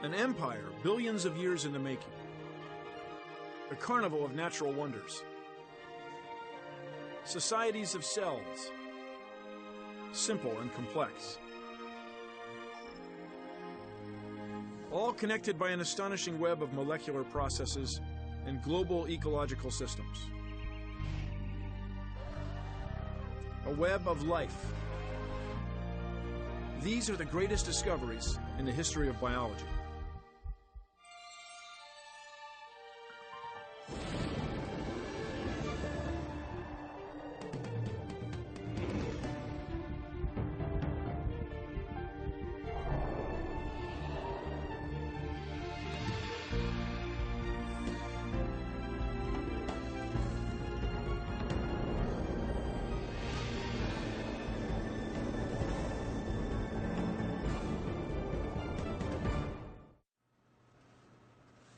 An empire billions of years in the making. A carnival of natural wonders. Societies of cells. Simple and complex. All connected by an astonishing web of molecular processes and global ecological systems. A web of life. These are the greatest discoveries in the history of biology.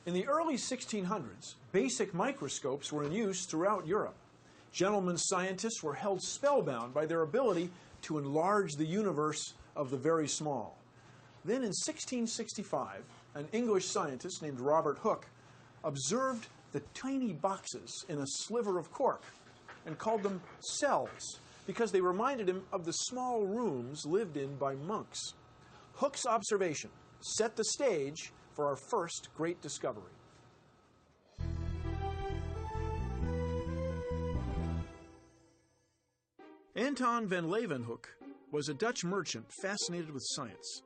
In the early 1600s, basic microscopes were in use throughout Europe. Gentlemen scientists were held spellbound by their ability to enlarge the universe of the very small. Then in 1665, an English scientist named Robert Hooke observed the tiny boxes in a sliver of cork and called them cells because they reminded him of the small rooms lived in by monks. Hooke's observation set the stage for our first great discovery. Anton van Leeuwenhoek was a Dutch merchant fascinated with science.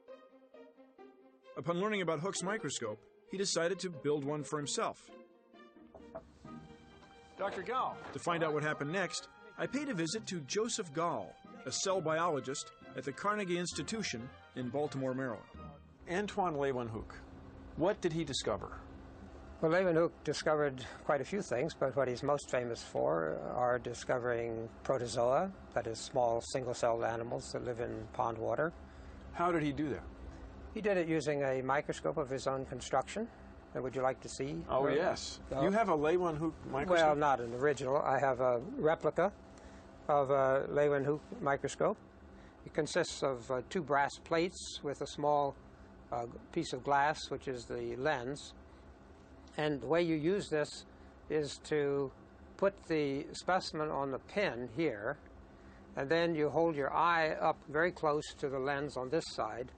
Upon learning about Hooke's microscope, he decided to build one for himself. Dr. Gall. To find out what happened next, I paid a visit to Joseph Gall, a cell biologist at the Carnegie Institution in Baltimore, Maryland. Antoine Leeuwenhoek. What did he discover? Well, Leeuwenhoek discovered quite a few things, but what he's most famous for are discovering protozoa, that is small single-celled animals that live in pond water. How did he do that? He did it using a microscope of his own construction. Would you like to see? Oh, yes. You have a Leeuwenhoek microscope? Well, not an original. I have a replica of a Leeuwenhoek microscope. It consists of two brass plates with a small piece of glass, which is the lens. And the way you use this is to put the specimen on the pin here, and then you hold your eye up very close to the lens on this side.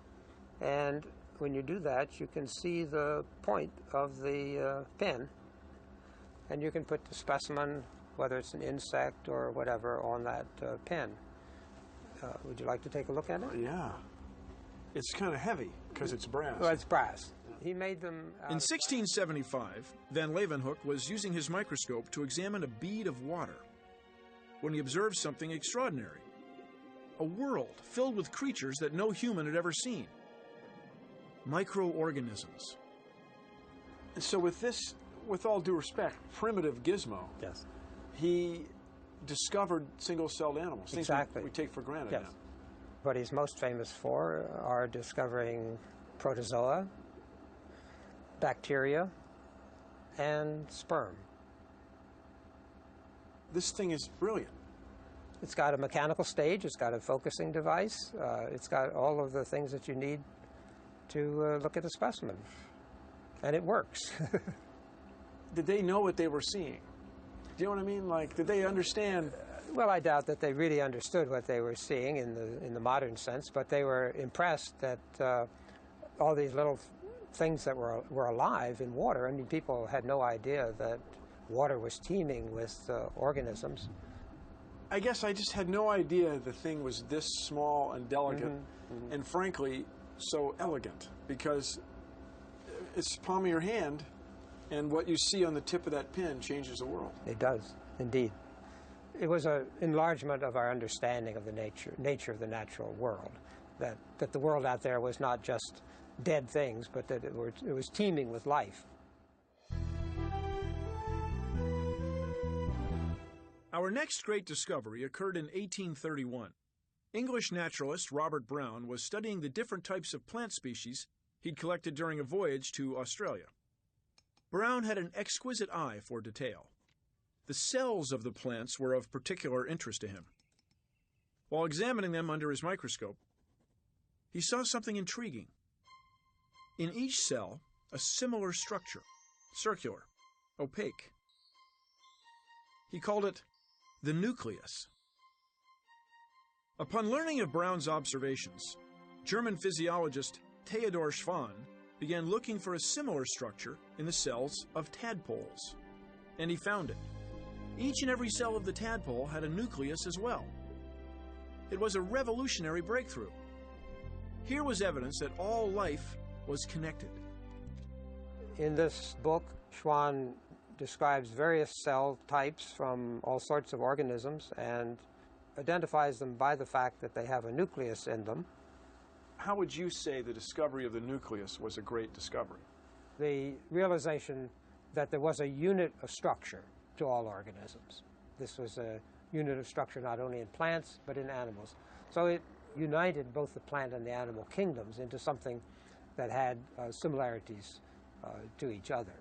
And when you do that, you can see the point of the pin, and you can put the specimen, whether it's an insect or whatever, on that pin. Would you like to take a look at it? Yeah. It's kind of heavy because it's brass. Well, it's brass. He made them in 1675, Van Leeuwenhoek was using his microscope to examine a bead of water when he observed something extraordinary. A world filled with creatures that no human had ever seen. Microorganisms. And so with this, with all due respect, primitive gizmo, yes, he discovered single-celled animals, exactly. Things we take for granted yes. now. What he's most famous for are discovering protozoa, bacteria, and sperm. This thing is brilliant. It's got a mechanical stage, it's got a focusing device, it's got all of the things that you need to look at a specimen. And it works. Did they know what they were seeing? Do you know what I mean? Like, did they understand? Well, I doubt that they really understood what they were seeing in the modern sense, but they were impressed that all these little things that were alive in water. I mean, people had no idea that water was teeming with organisms. I guess I just had no idea the thing was this small and delicate, and frankly, so elegant, because it's the palm of your hand, and what you see on the tip of that pin changes the world. It does, indeed. It was an enlargement of our understanding of the nature of the natural world, that the world out there was not just dead things, but that it was teeming with life. Our next great discovery occurred in 1831. English naturalist Robert Brown was studying the different types of plant species he'd collected during a voyage to Australia. Brown had an exquisite eye for detail. The cells of the plants were of particular interest to him. While examining them under his microscope, he saw something intriguing. In each cell, a similar structure, circular, opaque. He called it the nucleus. Upon learning of Brown's observations, German physiologist Theodor Schwann began looking for a similar structure in the cells of tadpoles. And he found it. Each and every cell of the tadpole had a nucleus as well. It was a revolutionary breakthrough. Here was evidence that all life was connected. In this book, Schwann describes various cell types from all sorts of organisms and identifies them by the fact that they have a nucleus in them. How would you say the discovery of the nucleus was a great discovery? The realization that there was a unit of structure to all organisms. This was a unit of structure not only in plants, but in animals. So it united both the plant and the animal kingdoms into something that had similarities to each other.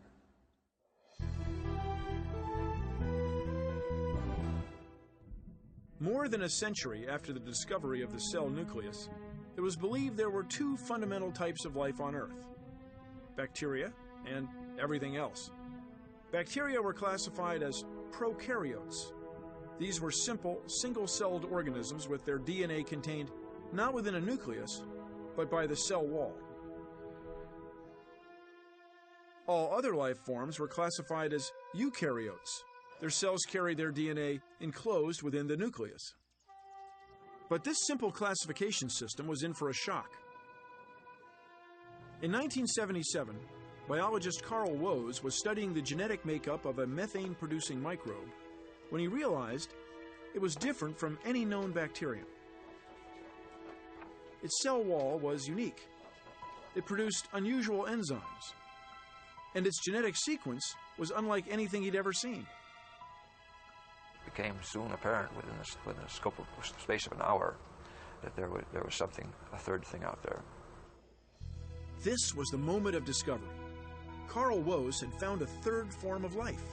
More than a century after the discovery of the cell nucleus, it was believed there were two fundamental types of life on Earth: bacteria and everything else. Bacteria were classified as prokaryotes. These were simple, single-celled organisms with their DNA contained not within a nucleus, but by the cell wall. All other life forms were classified as eukaryotes. Their cells carried their DNA enclosed within the nucleus. But this simple classification system was in for a shock. In 1977, biologist Carl Woese was studying the genetic makeup of a methane-producing microbe when he realized it was different from any known bacterium. Its cell wall was unique. It produced unusual enzymes, and its genetic sequence was unlike anything he'd ever seen. It became soon apparent within the scope of space of an hour that there was something, a third thing out there. This was the moment of discovery. Carl Woese had found a third form of life,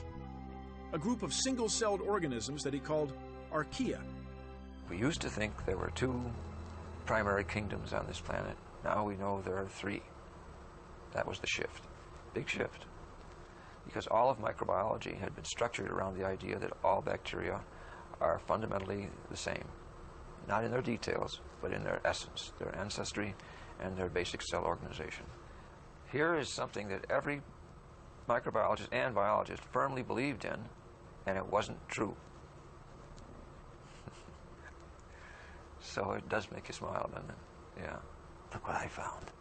a group of single-celled organisms that he called archaea. We used to think there were two primary kingdoms on this planet. Now we know there are three. That was the shift, big shift. Because all of microbiology had been structured around the idea that all bacteria are fundamentally the same. Not in their details, but in their essence, their ancestry, and their basic cell organization. Here is something that every microbiologist and biologist firmly believed in, and it wasn't true. So it does make you smile, doesn't it? Yeah. Look what I found.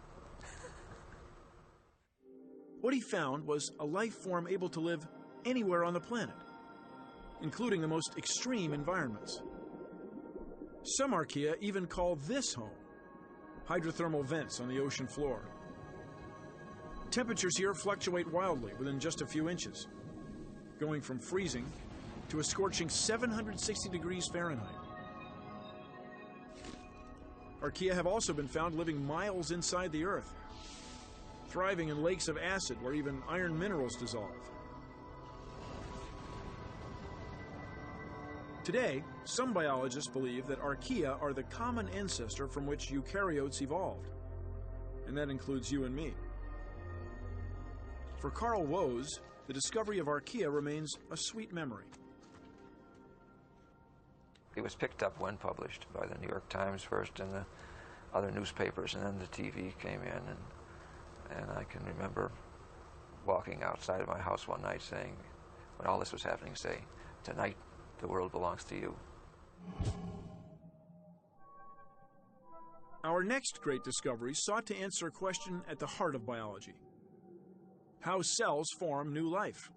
What he found was a life form able to live anywhere on the planet, including the most extreme environments. Some archaea even call this home, hydrothermal vents on the ocean floor. Temperatures here fluctuate wildly within just a few inches, going from freezing to a scorching 760 degrees Fahrenheit. Archaea have also been found living miles inside the Earth, thriving in lakes of acid where even iron minerals dissolve. Today, some biologists believe that archaea are the common ancestor from which eukaryotes evolved, and that includes you and me. For Carl Woese, the discovery of archaea remains a sweet memory. It was picked up when published by the New York Times first and the other newspapers, and then the TV came in, and I can remember walking outside of my house one night saying, when all this was happening, say, "Tonight the world belongs to you." Our next great discovery sought to answer a question at the heart of biology: how cells form new life.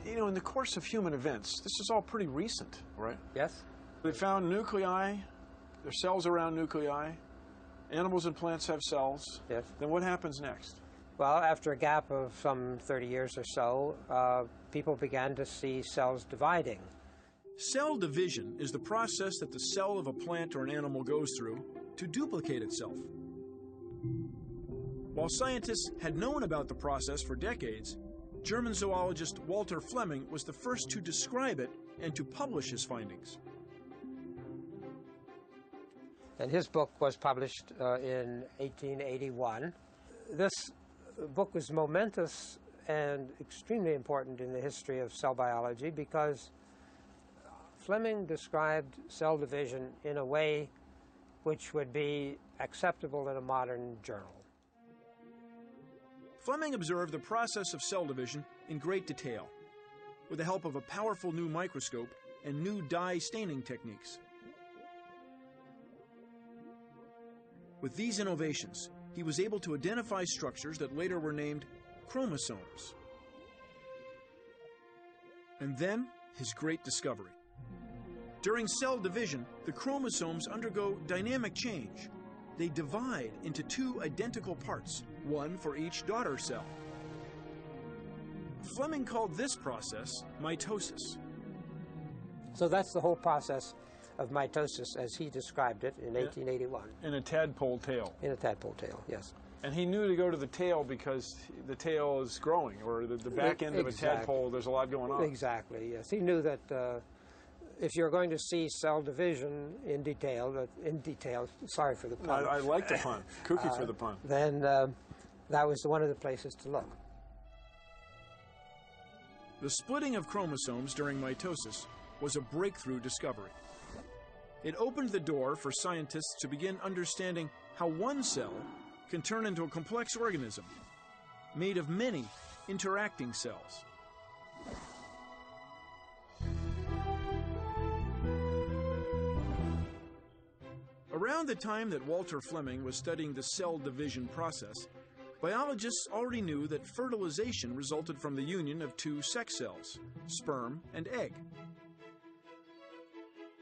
You know, in the course of human events, this is all pretty recent, right? Yes? They found nuclei, there's cells around nuclei, animals and plants have cells. Yes. Then what happens next? Well, after a gap of some 30 years or so, people began to see cells dividing. Cell division is the process that the cell of a plant or an animal goes through to duplicate itself. While scientists had known about the process for decades, German zoologist Walter Fleming was the first to describe it and to publish his findings. And his book was published in 1881. This book was momentous and extremely important in the history of cell biology because Fleming described cell division in a way which would be acceptable in a modern journal. Fleming observed the process of cell division in great detail, with the help of a powerful new microscope and new dye staining techniques. With these innovations, he was able to identify structures that later were named chromosomes. And then, his great discovery. During cell division, the chromosomes undergo dynamic change. They divide into two identical parts, one for each daughter cell. Fleming called this process mitosis. So that's the whole process of mitosis as he described it in 1881. In a tadpole tail. In a tadpole tail, yes. And he knew to go to the tail because the tail is growing, or the back end of a tadpole, there's a lot going on. Exactly, yes. He knew that if you're going to see cell division in detail, sorry for the pun. I like the pun. Kooky for the pun. Then that was one of the places to look. The splitting of chromosomes during mitosis was a breakthrough discovery. It opened the door for scientists to begin understanding how one cell can turn into a complex organism made of many interacting cells. Around the time that Walter Fleming was studying the cell division process, biologists already knew that fertilization resulted from the union of two sex cells, sperm and egg.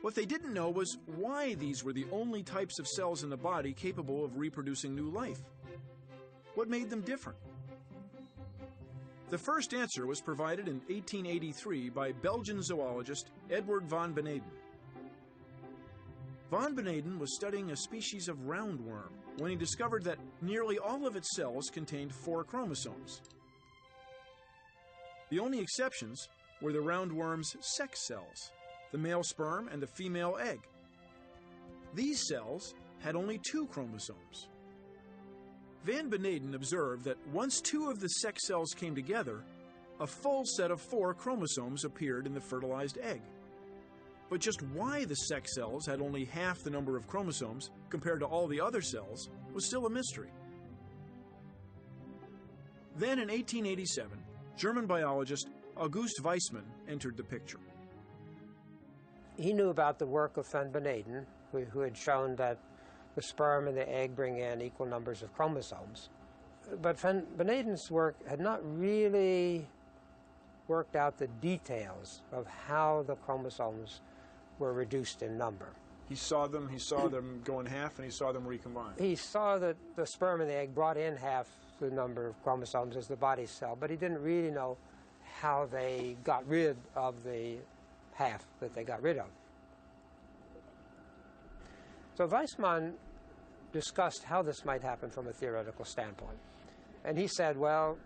What they didn't know was why these were the only types of cells in the body capable of reproducing new life. What made them different? The first answer was provided in 1883 by Belgian zoologist Edward van Beneden. Van Beneden was studying a species of roundworm when he discovered that nearly all of its cells contained 4 chromosomes. The only exceptions were the roundworm's sex cells, the male sperm and the female egg. These cells had only 2 chromosomes. Van Beneden observed that once 2 of the sex cells came together, a full set of 4 chromosomes appeared in the fertilized egg. But just why the sex cells had only half the number of chromosomes compared to all the other cells was still a mystery. Then in 1887, German biologist August Weismann entered the picture. He knew about the work of Van Beneden, who had shown that the sperm and the egg bring in equal numbers of chromosomes. But Van Beneden's work had not really worked out the details of how the chromosomes were reduced in number. He saw them go in half, and he saw them recombine. He saw that the sperm and the egg brought in half the number of chromosomes as the body cell, but he didn't really know how they got rid of the half that they got rid of. So Weismann discussed how this might happen from a theoretical standpoint. And he said, well,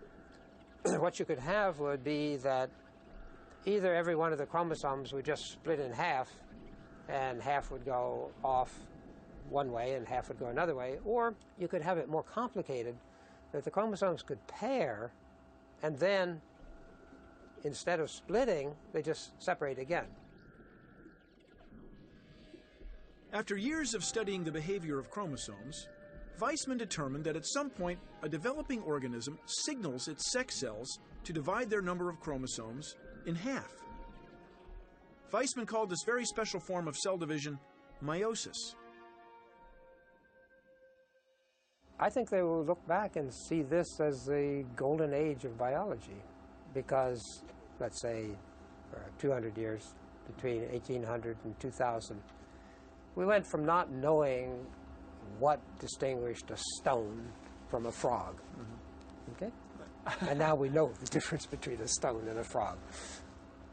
what you could have would be that either every one of the chromosomes would just split in half, and half would go off one way and half would go another way, or you could have it more complicated, that the chromosomes could pair, and then instead of splitting, they just separate again. After years of studying the behavior of chromosomes, Weismann determined that at some point a developing organism signals its sex cells to divide their number of chromosomes in half. Weismann called this very special form of cell division meiosis. I think they will look back and see this as the golden age of biology, because, let's say, 200 years between 1800 and 2000, we went from not knowing what distinguished a stone from a frog, okay? And now we know the difference between a stone and a frog.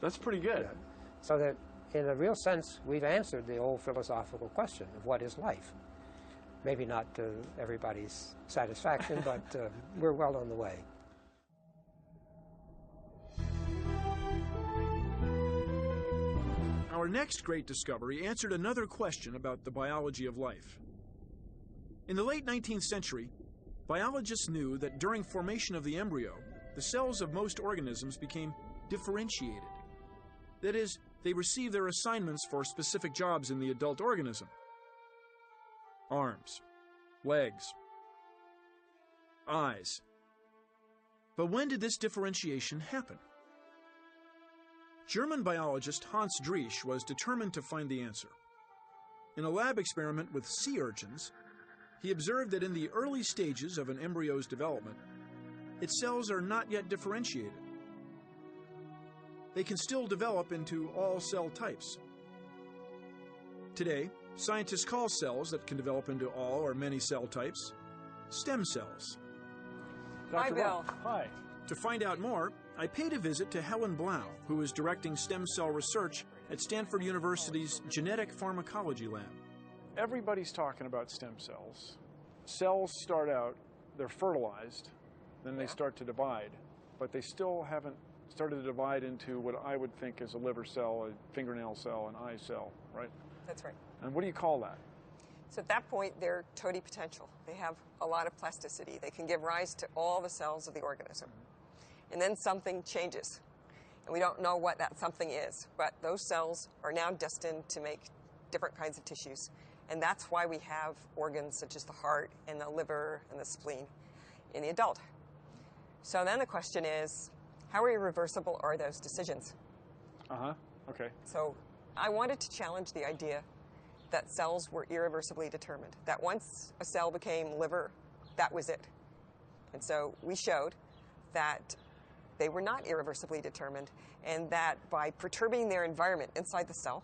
That's pretty good. Yeah. So that, in a real sense, we've answered the old philosophical question of what is life. Maybe not to everybody's satisfaction, but we're well on the way. Our next great discovery answered another question about the biology of life. In the late 19th century, biologists knew that during formation of the embryo, the cells of most organisms became differentiated. That is, they received their assignments for specific jobs in the adult organism. Arms, legs, eyes. But when did this differentiation happen? German biologist Hans Driesch was determined to find the answer. In a lab experiment with sea urchins, he observed that in the early stages of an embryo's development, its cells are not yet differentiated. They can still develop into all cell types. Today, scientists call cells that can develop into all or many cell types stem cells. Dr. Hi, Bill. Hi. To find out more, I paid a visit to Helen Blau, who is directing stem cell research at Stanford University's Genetic Pharmacology Lab. Everybody's talking about stem cells. Cells start out, they're fertilized, then they start to divide, but they still haven't started to divide into what I would think is a liver cell, a fingernail cell, an eye cell, right? That's right. And what do you call that? So at that point, they're totipotential. They have a lot of plasticity. They can give rise to all the cells of the organism. And then something changes. And we don't know what that something is, but those cells are now destined to make different kinds of tissues. And that's why we have organs such as the heart and the liver and the spleen in the adult. So then the question is, how irreversible are those decisions? Okay. So I wanted to challenge the idea that cells were irreversibly determined, that once a cell became liver, that was it. And so we showed that they were not irreversibly determined, and that by perturbing their environment inside the cell,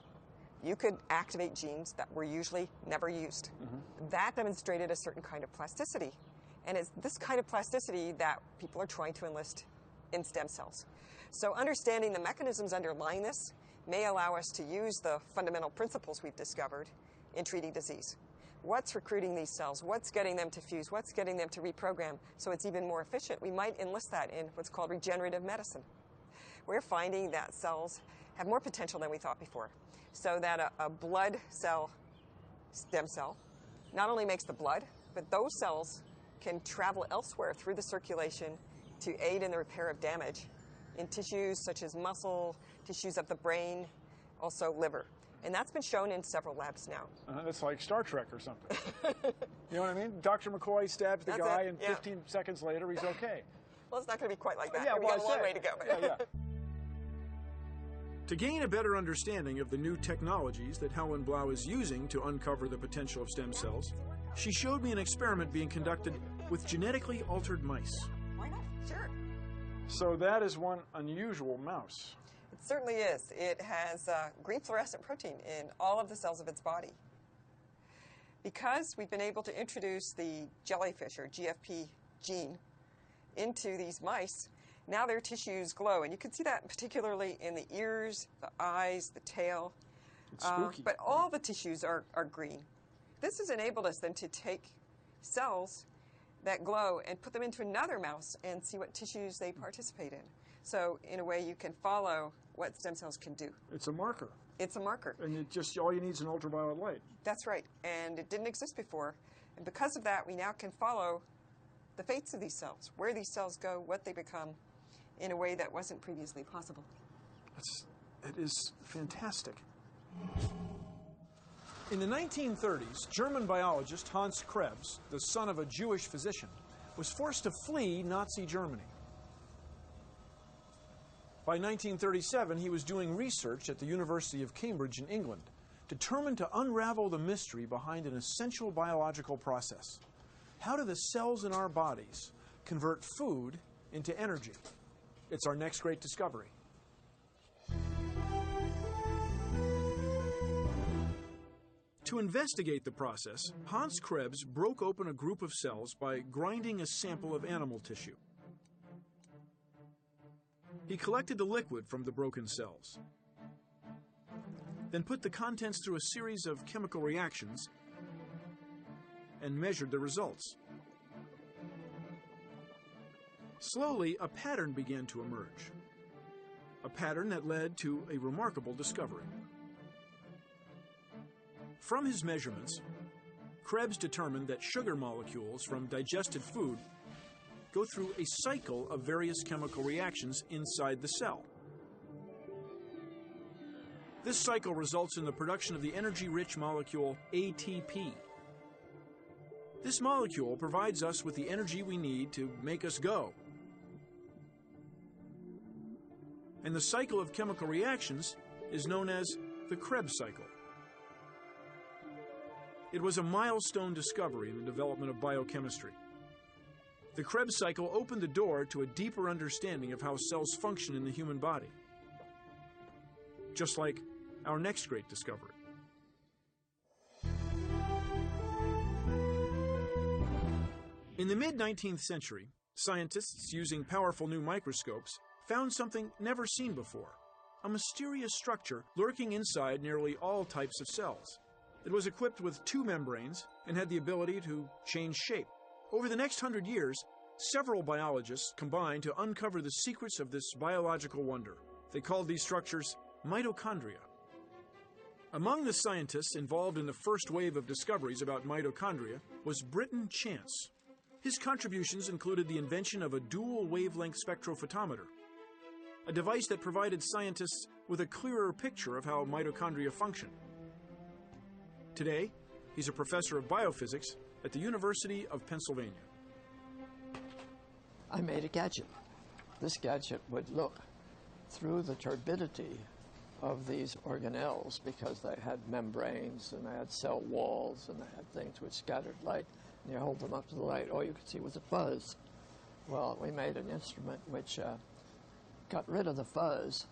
you could activate genes that were usually never used. That demonstrated a certain kind of plasticity. And it's this kind of plasticity that people are trying to enlist in stem cells. So understanding the mechanisms underlying this may allow us to use the fundamental principles we've discovered in treating disease. What's recruiting these cells? What's getting them to fuse? What's getting them to reprogram so it's even more efficient? We might enlist that in what's called regenerative medicine. We're finding that cells have more potential than we thought before. So that a blood cell stem cell not only makes the blood, but those cells can travel elsewhere through the circulation to aid in the repair of damage in tissues such as muscle, tissues of the brain, also liver. And that's been shown in several labs now. That's like Star Trek or something. You know what I mean? Dr. McCoy stabs the That's guy, it, and yeah. 15 seconds later, he's okay. Well, it's not going to be quite like that. Yeah, We've got a long way to go. Yeah. To gain a better understanding of the new technologies that Helen Blau is using to uncover the potential of stem cells, she showed me an experiment being conducted with genetically altered mice. Why not? Sure. So that is one unusual mouse. It certainly is. It has green fluorescent protein in all of the cells of its body. Because we've been able to introduce the jellyfish or GFP gene into these mice, now their tissues glow. And you can see that particularly in the ears, the eyes, the tail. It's spooky. But all the tissues are green. This has enabled us then to take cells that glow and put them into another mouse and see what tissues they participate in. So in a way you can follow what stem cells can do. It's a marker. It's a marker. And it just all you need is an ultraviolet light. That's right. And it didn't exist before. And because of that, we now can follow the fates of these cells, where these cells go, what they become, in a way that wasn't previously possible. It is fantastic. In the 1930s, German biologist Hans Krebs, the son of a Jewish physician, was forced to flee Nazi Germany. By 1937, he was doing research at the University of Cambridge in England, determined to unravel the mystery behind an essential biological process. How do the cells in our bodies convert food into energy? It's our next great discovery. To investigate the process, Hans Krebs broke open a group of cells by grinding a sample of animal tissue. He collected the liquid from the broken cells, then put the contents through a series of chemical reactions and measured the results. Slowly, a pattern began to emerge, a pattern that led to a remarkable discovery. From his measurements, Krebs determined that sugar molecules from digested food go through a cycle of various chemical reactions inside the cell. This cycle results in the production of the energy-rich molecule ATP. This molecule provides us with the energy we need to make us go. And the cycle of chemical reactions is known as the Krebs cycle. It was a milestone discovery in the development of biochemistry. The Krebs cycle opened the door to a deeper understanding of how cells function in the human body. Just like our next great discovery. In the mid-19th century, scientists using powerful new microscopes found something never seen before, a mysterious structure lurking inside nearly all types of cells. It was equipped with two membranes and had the ability to change shape. Over the next 100 years, several biologists combined to uncover the secrets of this biological wonder. They called these structures mitochondria. Among the scientists involved in the first wave of discoveries about mitochondria was Britton Chance. His contributions included the invention of a dual wavelength spectrophotometer, a device that provided scientists with a clearer picture of how mitochondria function. Today, he's a professor of biophysics at the University of Pennsylvania. I made a gadget. This gadget would look through the turbidity of these organelles because they had membranes and they had cell walls and they had things which scattered light, and you hold them up to the light, all you could see was a fuzz. Well, we made an instrument which got rid of the fuzz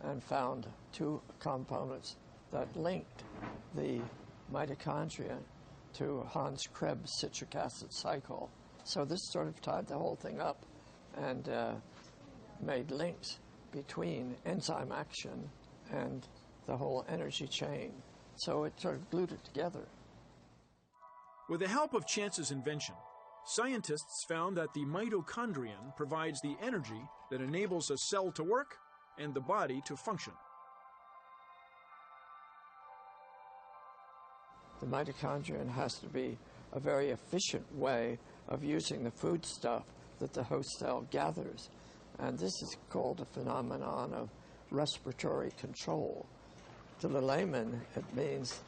and found two components that linked the mitochondria to Hans Krebs' citric acid cycle. So this sort of tied the whole thing up and made links between enzyme action and the whole energy chain. So it sort of glued it together. With the help of Chance's invention, scientists found that the mitochondrion provides the energy that enables a cell to work and the body to function. The mitochondrion has to be a very efficient way of using the foodstuff that the host cell gathers. And this is called a phenomenon of respiratory control. To the layman, it means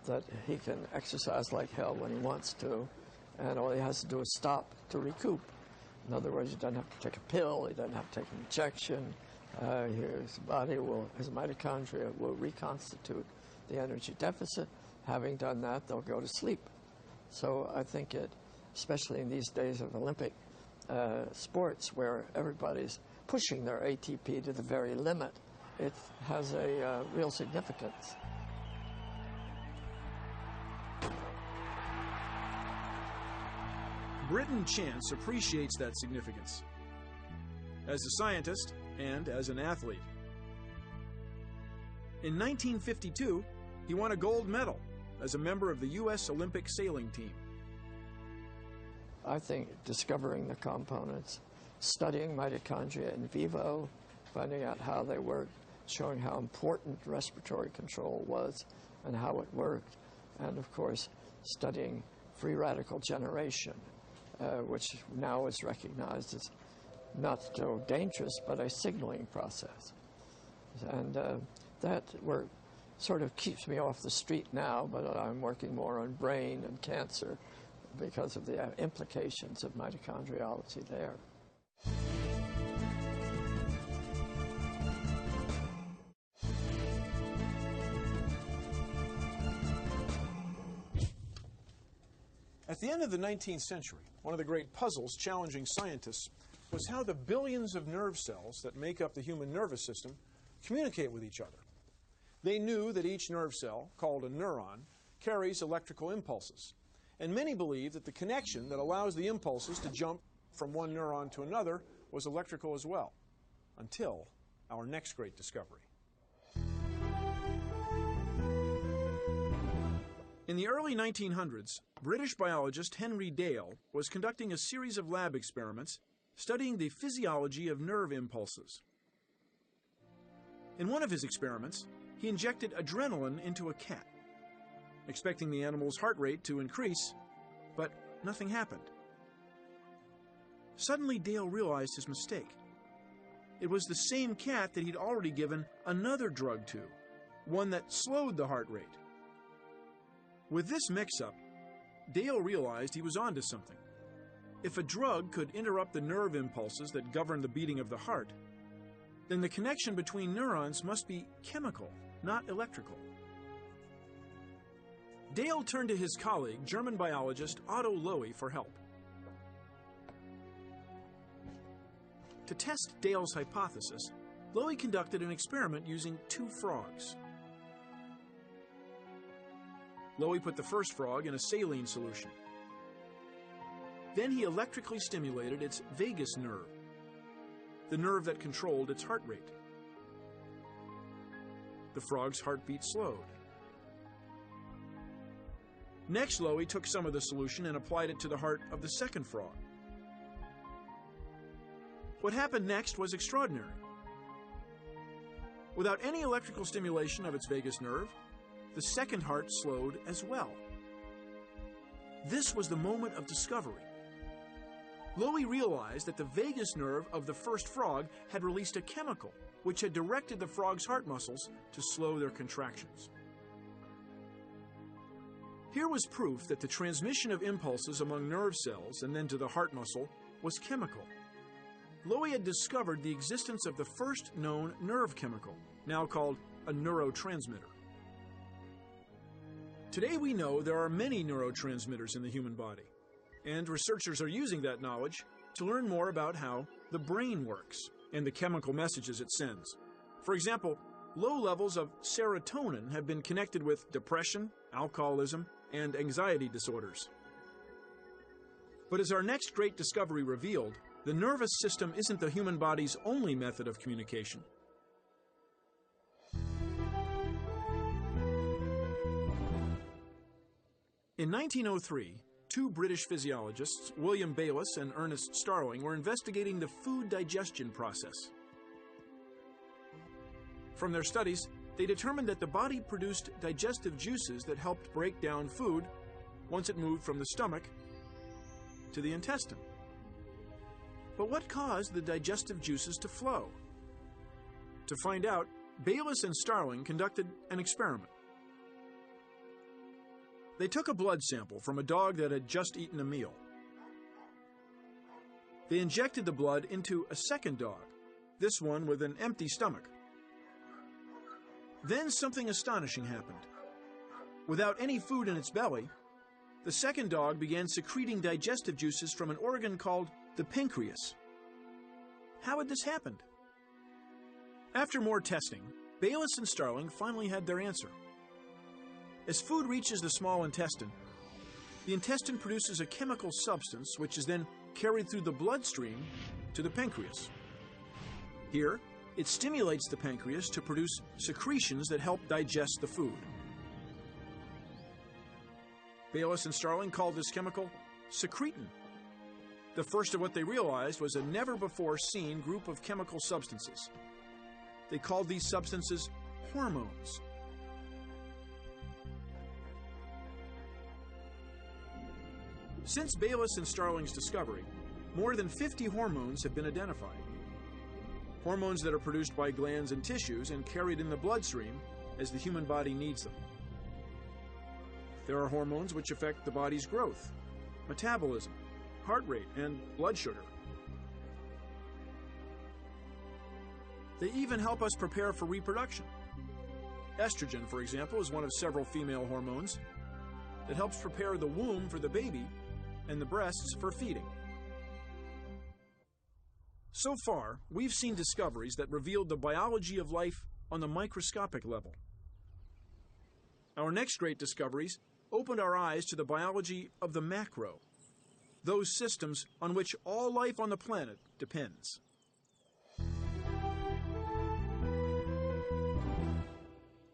that he can exercise like hell when he wants to, and all he has to do is stop to recoup. In other words, he doesn't have to take a pill, he doesn't have to take an injection. His body his mitochondria will reconstitute the energy deficit. Having done that, they'll go to sleep. So I think especially in these days of Olympic sports where everybody's pushing their ATP to the very limit, it has a real significance. Britton Chance appreciates that significance as a scientist and as an athlete. In 1952, he won a gold medal as a member of the U.S. Olympic sailing team. I think discovering the components, studying mitochondria in vivo, finding out how they work, showing how important respiratory control was and how it worked, and of course studying free radical generation, which now is recognized as not so dangerous but a signaling process. And that work sort of keeps me off the street now, but I'm working more on brain and cancer because of the implications of mitochondriology there. At the end of the 19th century, one of the great puzzles challenging scientists was how the billions of nerve cells that make up the human nervous system communicate with each other. They knew that each nerve cell, called a neuron, carries electrical impulses. And many believed that the connection that allows the impulses to jump from one neuron to another was electrical as well, until our next great discovery. In the early 1900s, British biologist Henry Dale was conducting a series of lab experiments studying the physiology of nerve impulses. In one of his experiments, he injected adrenaline into a cat. expecting the animal's heart rate to increase, but nothing happened. Suddenly, Dale realized his mistake. It was the same cat that he'd already given another drug to, one that slowed the heart rate. With this mix-up, Dale realized he was onto something. If a drug could interrupt the nerve impulses that govern the beating of the heart, then the connection between neurons must be chemical, not electrical. Dale turned to his colleague, German biologist Otto Lowy, for help. To test Dale's hypothesis, Lowy conducted an experiment using 2 frogs. Lowy put the first frog in a saline solution. Then he electrically stimulated its vagus nerve, the nerve that controlled its heart rate. The frog's heartbeat slowed. Next, Lowy took some of the solution and applied it to the heart of the second frog. What happened next was extraordinary. Without any electrical stimulation of its vagus nerve, the second heart slowed as well. This was the moment of discovery. Lowy realized that the vagus nerve of the first frog had released a chemical which had directed the frog's heart muscles to slow their contractions. Here was proof that the transmission of impulses among nerve cells and then to the heart muscle was chemical. Lowy had discovered the existence of the first known nerve chemical, now called a neurotransmitter. Today we know there are many neurotransmitters in the human body, and researchers are using that knowledge to learn more about how the brain works and the chemical messages it sends. For example, low levels of serotonin have been connected with depression, alcoholism, and anxiety disorders. But as our next great discovery revealed, the nervous system isn't the human body's only method of communication. In 1903, 2 British physiologists, William Bayliss and Ernest Starling, were investigating the food digestion process. From their studies, they determined that the body produced digestive juices that helped break down food once it moved from the stomach to the intestine. But what caused the digestive juices to flow? To find out, Bayliss and Starling conducted an experiment. They took a blood sample from a dog that had just eaten a meal. They injected the blood into a second dog, this one with an empty stomach. Then something astonishing happened. Without any food in its belly, the second dog began secreting digestive juices from an organ called the pancreas. How had this happened? After more testing, Bayliss and Starling finally had their answer. As food reaches the small intestine, the intestine produces a chemical substance which is then carried through the bloodstream to the pancreas. Here, it stimulates the pancreas to produce secretions that help digest the food. Bayliss and Starling called this chemical secretin. The first of what they realized was a never-before-seen group of chemical substances. They called these substances hormones. Since Bayliss and Starling's discovery, more than 50 hormones have been identified. Hormones that are produced by glands and tissues and carried in the bloodstream as the human body needs them. There are hormones which affect the body's growth, metabolism, heart rate, and blood sugar. They even help us prepare for reproduction. Estrogen, for example, is one of several female hormones that helps prepare the womb for the baby and the breasts for feeding. So far, we've seen discoveries that revealed the biology of life on the microscopic level. Our next great discoveries opened our eyes to the biology of the macro, those systems on which all life on the planet depends.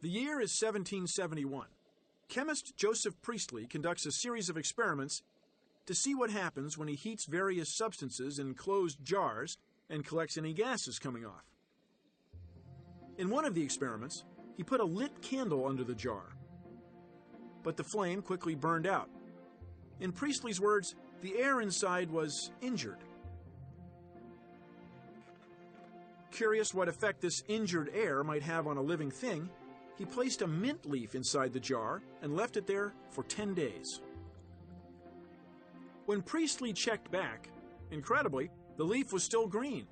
The year is 1771. Chemist Joseph Priestley conducts a series of experiments to see what happens when he heats various substances in closed jars and collects any gases coming off. In one of the experiments, he put a lit candle under the jar. but the flame quickly burned out. In Priestley's words, the air inside was injured. Curious what effect this injured air might have on a living thing, he placed a mint leaf inside the jar and left it there for 10 days. When Priestley checked back, incredibly, the leaf was still green.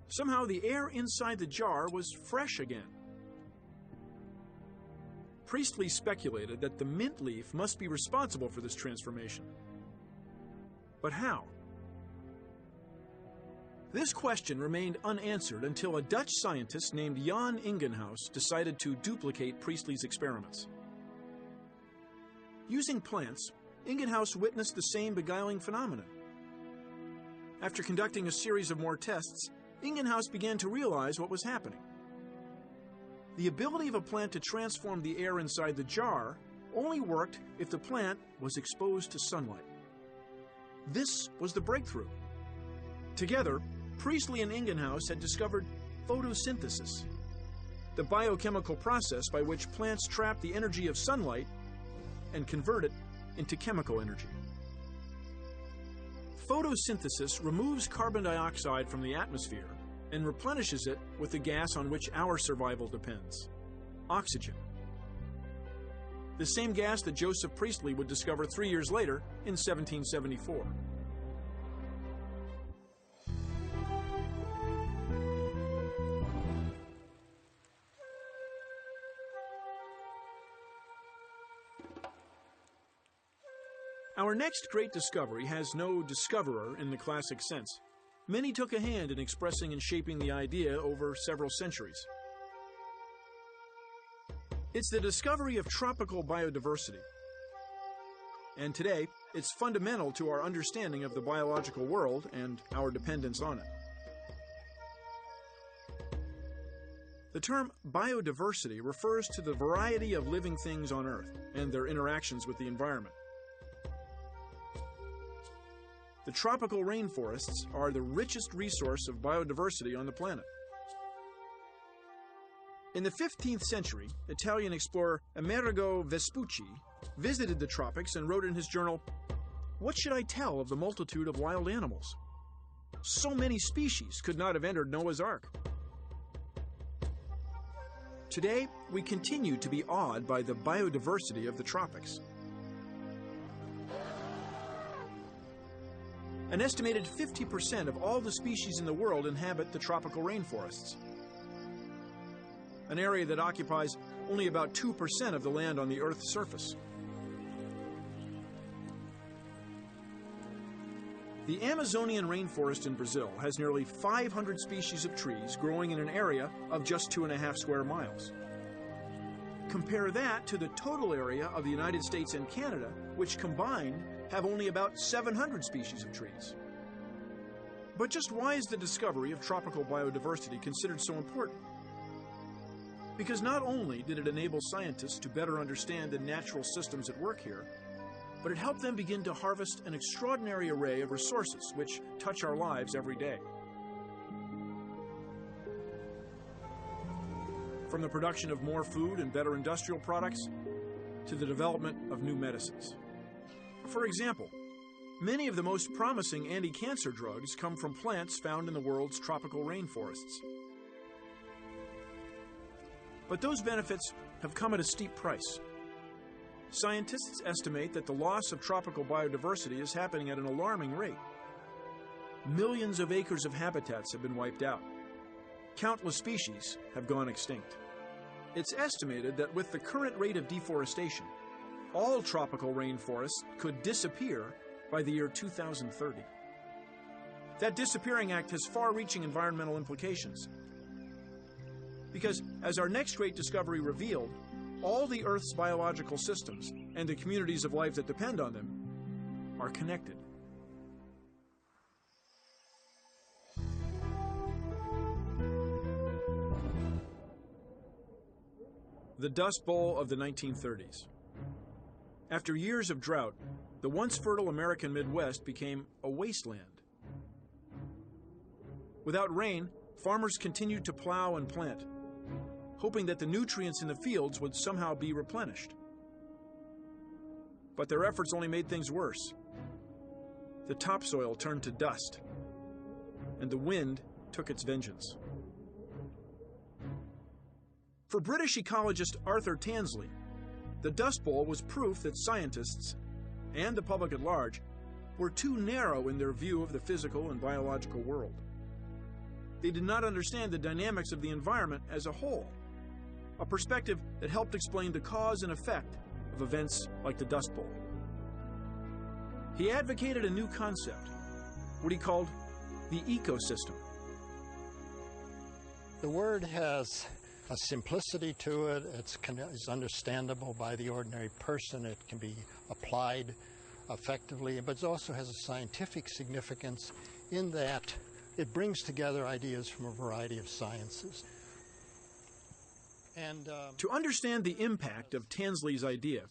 Somehow the air inside the jar was fresh again. Priestley speculated that the mint leaf must be responsible for this transformation. But how? This question remained unanswered until a Dutch scientist named Jan Ingenhousz decided to duplicate Priestley's experiments. Using plants, Ingenhousz witnessed the same beguiling phenomenon. After conducting a series of more tests, Ingenhousz began to realize what was happening. The ability of a plant to transform the air inside the jar only worked if the plant was exposed to sunlight. This was the breakthrough. Together, Priestley and Ingenhousz had discovered photosynthesis, the biochemical process by which plants trap the energy of sunlight and convert it into chemical energy. Photosynthesis removes carbon dioxide from the atmosphere and replenishes it with the gas on which our survival depends, oxygen. The same gas that Joseph Priestley would discover 3 years later in 1774. Our next great discovery has no discoverer in the classic sense. Many took a hand in expressing and shaping the idea over several centuries. It's the discovery of tropical biodiversity. And today, it's fundamental to our understanding of the biological world and our dependence on it. The term biodiversity refers to the variety of living things on Earth and their interactions with the environment. The tropical rainforests are the richest resource of biodiversity on the planet. In the 15th century, Italian explorer Amerigo Vespucci visited the tropics and wrote in his journal, "What should I tell of the multitude of wild animals? So many species could not have entered Noah's Ark." Today, we continue to be awed by the biodiversity of the tropics. An estimated 50% of all the species in the world inhabit the tropical rainforests, an area that occupies only about 2% of the land on the Earth's surface. The Amazonian rainforest in Brazil has nearly 500 species of trees growing in an area of just 2.5 square miles. Compare that to the total area of the United States and Canada, which combined have only about 700 species of trees. But just why is the discovery of tropical biodiversity considered so important? Because not only did it enable scientists to better understand the natural systems at work here, but it helped them begin to harvest an extraordinary array of resources which touch our lives every day. From the production of more food and better industrial products to the development of new medicines. For example, many of the most promising anti-cancer drugs come from plants found in the world's tropical rainforests. But those benefits have come at a steep price. Scientists estimate that the loss of tropical biodiversity is happening at an alarming rate. Millions of acres of habitats have been wiped out. Countless species have gone extinct. It's estimated that with the current rate of deforestation, all tropical rainforests could disappear by the year 2030. That disappearing act has far-reaching environmental implications. Because, as our next great discovery revealed, all the Earth's biological systems and the communities of life that depend on them are connected. The Dust Bowl of the 1930s. After years of drought, the once fertile American Midwest became a wasteland. Without rain, farmers continued to plow and plant, hoping that the nutrients in the fields would somehow be replenished. But their efforts only made things worse. The topsoil turned to dust, and the wind took its vengeance. For British ecologist Arthur Tansley, the Dust Bowl was proof that scientists, and the public at large, were too narrow in their view of the physical and biological world. They did not understand the dynamics of the environment as a whole, a perspective that helped explain the cause and effect of events like the Dust Bowl. He advocated a new concept, what he called the ecosystem. The word has a simplicity to it. It's understandable by the ordinary person. It can be applied effectively, but it also has a scientific significance in that it brings together ideas from a variety of sciences. And to understand the impact of Tansley's idea,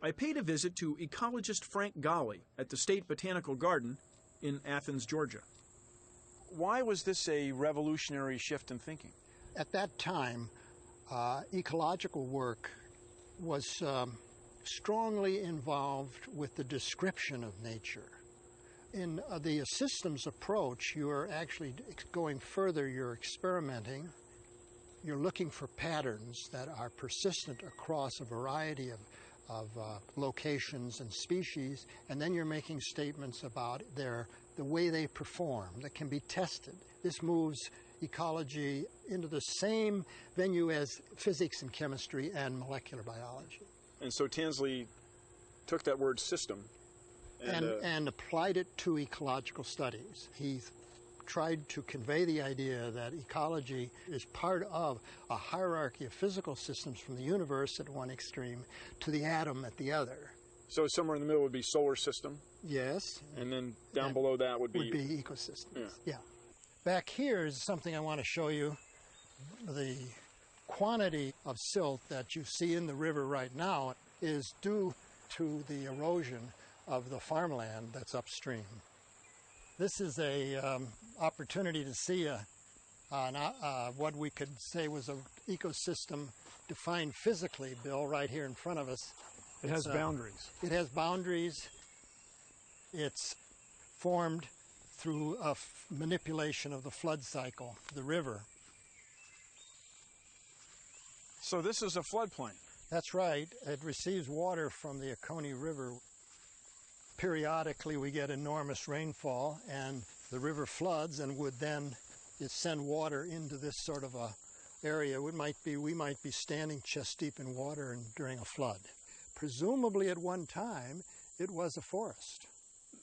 I paid a visit to ecologist Frank Golly at the State Botanical Garden in Athens, Georgia. Why was this a revolutionary shift in thinking? at that time, ecological work was strongly involved with the description of nature. In the systems approach, you are actually going further. You're experimenting. You're looking for patterns that are persistent across a variety of locations and species, and then you're making statements about the way they perform that can be tested. This moves ecology into the same venue as physics and chemistry and molecular biology. And so Tansley took that word system and applied it to ecological studies. He tried to convey the idea that ecology is part of a hierarchy of physical systems from the universe at one extreme to the atom at the other. So somewhere in the middle would be solar system. Yes. And then down below that would be ecosystems. Yeah. Back here is something I want to show you. The quantity of silt that you see in the river right now is due to the erosion of the farmland that's upstream. This is a opportunity to see what we could say was an ecosystem defined physically, Bill, right here in front of us. It has boundaries. It has boundaries. It's formed through a manipulation of the flood cycle, the river. So this is a floodplain. That's right. It receives water from the Oconee River. Periodically we get enormous rainfall and the river floods and would then send water into this sort of a area. We might be standing chest deep in water during a flood. Presumably at one time it was a forest.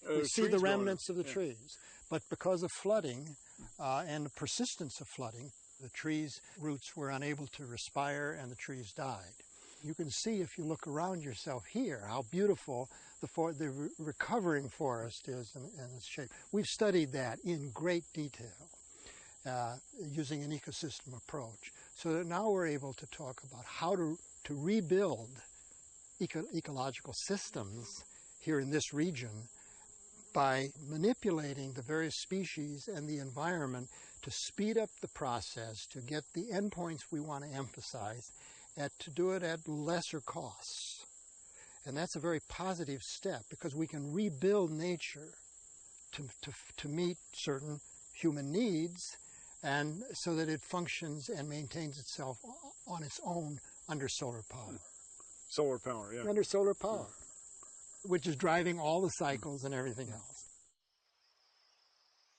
We see the remnants of the trees. But because of flooding and the persistence of flooding, the trees' roots were unable to respire and the trees died. You can see if you look around yourself here how beautiful the recovering forest is in its shape. We've studied that in great detail using an ecosystem approach, so that now we're able to talk about how to rebuild ecological systems here in this region by manipulating the various species and the environment to speed up the process, to get the endpoints we want to emphasize, and to do it at lesser costs. And that's a very positive step because we can rebuild nature to meet certain human needs, and so that it functions and maintains itself on its own under solar power. Solar power, yeah. Under solar power, which is driving all the cycles and everything else.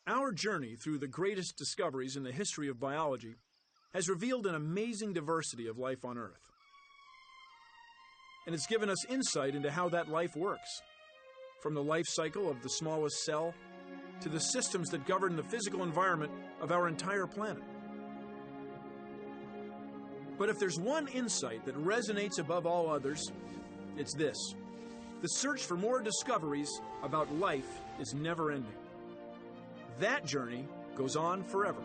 Our journey through the greatest discoveries in the history of biology has revealed an amazing diversity of life on Earth. And it's given us insight into how that life works, from the life cycle of the smallest cell to the systems that govern the physical environment of our entire planet. But if there's one insight that resonates above all others, it's this: the search for more discoveries about life is never ending. That journey goes on forever.